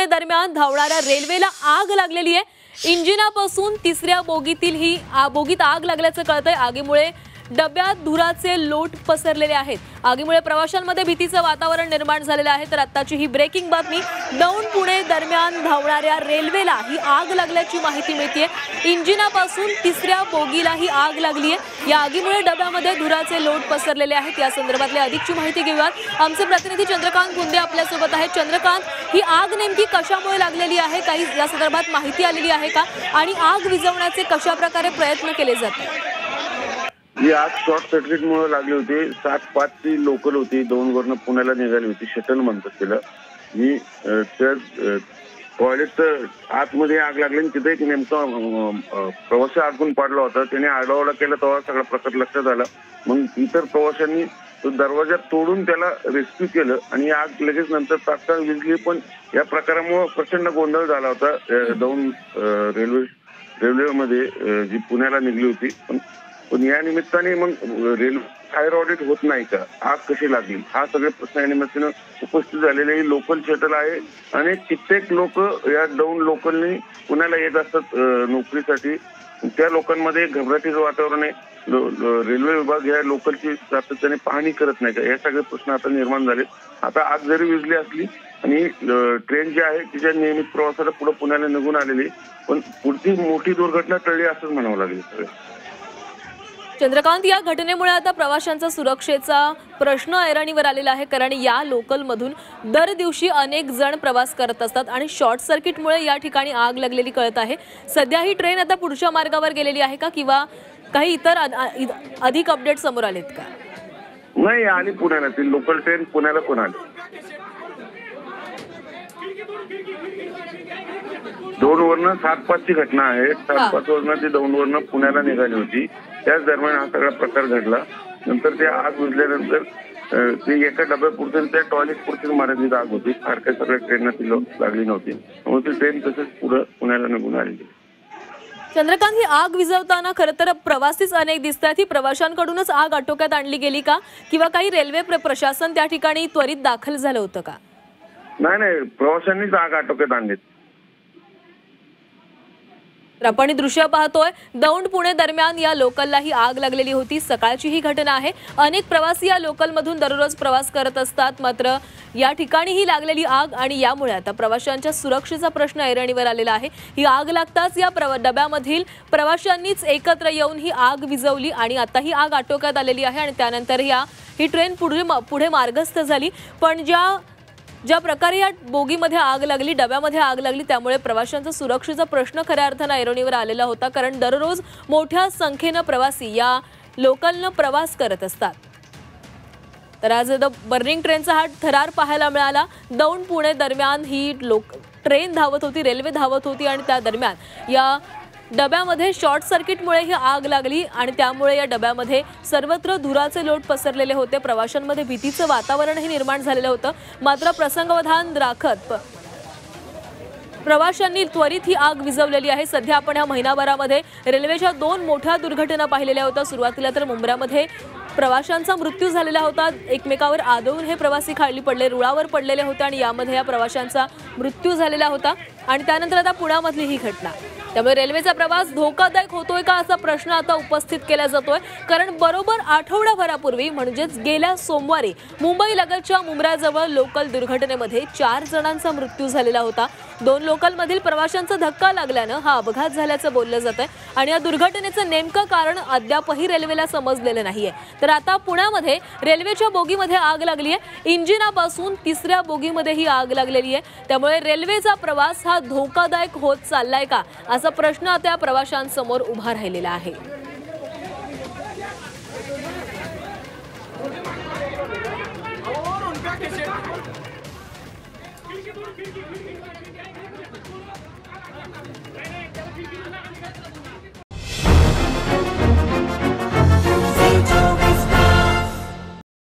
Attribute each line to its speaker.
Speaker 1: पुणे दरम्यान धावणाऱ्या रेल्वेला आग लागलेली आहे। इंजिनापासून तिसऱ्या बोगीत आग लागल्याचं कळतंय। आगीमुळे डब्यात धुराचे लोट पसरलेले आहेत। आगीमुळे प्रवाशांमध्ये भीतीचं वातावरण निर्माण झालेलं आहे। तर आत्ताची ही ब्रेकिंग बातमी, दौंड पुणे दरम्यान धावणाऱ्या रेल्वेला ही आग लागल्याची माहिती मिळते। इंजिनापासून तिसऱ्या बोगीला ही आग लागली आहे। या आगीमुळे डब्यामध्ये धुराचे लोट पसरलेले आहेत। या संदर्भातली अधिकची माहिती घेऊयात। आमचे प्रतिनिधी चंद्रकांत गुंदे आपल्या सोबत आहेत। चंद्रकांत, ही आग नेमकी कशामुळे लागलेली आहे? काही या संदर्भात माहिती आलेली आहे का? आणि आग विझवण्याचे कशा प्रकारे प्रयत्न केले जातात?
Speaker 2: ही आग शॉर्ट सर्किटमुळे लागली होती। 7:05 ची लोकल होती, दौंडवरून पुण्याला निघाली होती, शटल म्हणतात त्याला। मी टॉयलेट आतमध्ये आग लागली आणि तिथे एक नेमका प्रवासी अडकून पडला होता। त्याने आरडाओरडा केला तेव्हा सगळा प्रकार लक्षात आला। मग इतर प्रवाशांनी तो दरवाजा तोडून त्याला रेस्क्यू केलं आणि आग लगेच नंतर तात्काळ विझली। पण या प्रकारामुळे प्रचंड गोंधळ झाला होता दौंड रेल्वेमध्ये, जी पुण्याला निघली होती। पण या निमित्ताने मग रेल्वे फायर ऑडिट होत नाही का, आग कशी लागली, हा सगळे प्रश्न या निमित्तानं उपस्थित झालेले। लोकल शटल आहे आणि कित्येक लोक या दौंड लोकलनी पुण्याला येत असतात नोकरीसाठी। त्या लोकांमध्ये घबराटीचं वातावरण आहे। रेल्वे विभाग या लोकलची सातत्याने पाहणी करत नाही का, हे सगळे प्रश्न आता निर्माण झाले। आता आग जरी विझली असली आणि ट्रेन जी आहे तिच्या नियमित प्रवासाला पुढे पुण्याला निघून आलेली, पण पुढची मोठी दुर्घटना टळली असंच म्हणावं लागेल।
Speaker 1: चंद्रकांत, या घटनेमुळे आता प्रवाशांचा सुरक्षेचा प्रश्न ऐरणीवर आलेला आहे। कारण या लोकलमधून दर दिवशी अनेक जण प्रवास करत असतात आणि शॉर्ट सर्किटमुळे या ठिकाणी आग लागलेली कळत आहे। सध्या ही ट्रेन आता पुढच्या मार्गावर गेलेली आहे का, किंवा काही इतर अधिक अपडेट समोर आलेत का?
Speaker 2: नाही, आली पुण्याला ती लोकल ट्रेन, पुण्याला पण आली। दौंडवरनं 7:05 ची घटना आहे। 7:05 वरनं ती दौंडवरनं पुण्याला निघाली होती। त्याच दरम्यान हा सगळा प्रकार घडला। नंतर ते आग विझल्यानंतर ते एका डब्यापुरती त्या टॉयलेट पुरतीच मर्यादित आग होती। सारख्या सगळ्या ट्रेनना ती लागली नव्हती, त्यामुळे ती ट्रेन तसंच पुढे पुण्याला निघून आलेली।
Speaker 1: चंद्रकांत, ही आग विझवताना खरं तर प्रवासीच अनेक दिसतात। ही प्रवाशांकडूनच आग आटोक्यात आणली गेली का, किंवा काही रेल्वे प्रशासन त्या ठिकाणी त्वरित दाखल झालं होतं का?
Speaker 2: नाही, प्रवाशांनीच आग आटोक्यात आणली।
Speaker 1: तर आपण दृश्य पाहतोय, दौंड पुणे दरम्यान या लोकलला ही आग लागलेली होती। सकाळची ही घटना आहे। अनेक प्रवासी या लोकलमधून दररोज प्रवास करत असतात, मात्र या ठिकाणी ही लागलेली आग आणि यामुळे आता प्रवाशांच्या सुरक्षेचा प्रश्न ऐरणीवर आलेला आहे। ही आग लागताच या डब्यामधील प्रवाशांनीच एकत्र येऊन ही आग विझवली आणि आता ही आग आटोक्यात आलेली आहे। आणि त्यानंतर ही ट्रेन पुढे मार्गस्थ झाली। पण ज्या प्रकारे या बोगीमध्ये आग लागली, डब्यामध्ये आग लागली, त्यामुळे प्रवाशांचा सुरक्षेचा प्रश्न खऱ्या अर्थाने ऐरणीवर आलेला होता। कारण दररोज मोठ्या संख्येने प्रवासी या लोकलनं प्रवास करत असतात। तर आज बर्निंग ट्रेनचा हा थरार पाहायला मिळाला। दौंड पुणे दरम्यान ही ट्रेन धावत होती, रेल्वे धावत होती आणि त्या दरम्यान या डब्यामध्ये शॉर्ट सर्किटमुळे ही आग लागली आणि त्यामुळे या डब्यामध्ये सर्वत्र धुराचे लोट पसरलेले होते। प्रवाशांमध्ये भीतीचं वातावरणही निर्माण झालेलं होतं। मात्र प्रसंगावधान राखत प्रवाशांनी त्वरित ही आग विझवलेली आहे। सध्या आपण या महिनाभरामध्ये रेल्वेच्या 2 मोठ्या दुर्घटना पाहिलेल्या होत्या। सुरुवातीला तर मुंब्र्यामध्ये प्रवाशांचा मृत्यू झालेला होता। एकमेकावर आदळून हे प्रवासी खाली पडले, रुळावर पडलेले होते आणि यामध्ये या प्रवाशांचा मृत्यू झालेला होता। आणि त्यानंतर आता पुण्यामधली ही घटना, त्यामुळे रेल्वेचा प्रवास धोकादायक होतोय का असा प्रश्न आता उपस्थित केला जातोय। कारण बरोबर आठवडाभरापूर्वी म्हणजेच गेल्या सोमवारी मुंबई लगतच्या मुंब्र्याजवळ लोकल दुर्घटनेमध्ये 4 जणांचा मृत्यू झालेला होता। 2 लोकलमधील प्रवाशांचा धक्का लागल्यानं हा अपघात झाल्याचं बोललं जातंय आणि या दुर्घटनेचं नेमकं कारण अद्यापही रेल्वेला समजलेलं नाहीये। तर आता पुण्यामध्ये रेल्वेच्या बोगीमध्ये आग लागली आहे। इंजिनापासून तिसऱ्या बोगीमध्ये ही आग लागलेली आहे। त्यामुळे रेल्वेचा प्रवास हा धोकादायक होत चाललाय का असा प्रश्न आता प्रवाशांसमोर उभा राहिलेला आहे।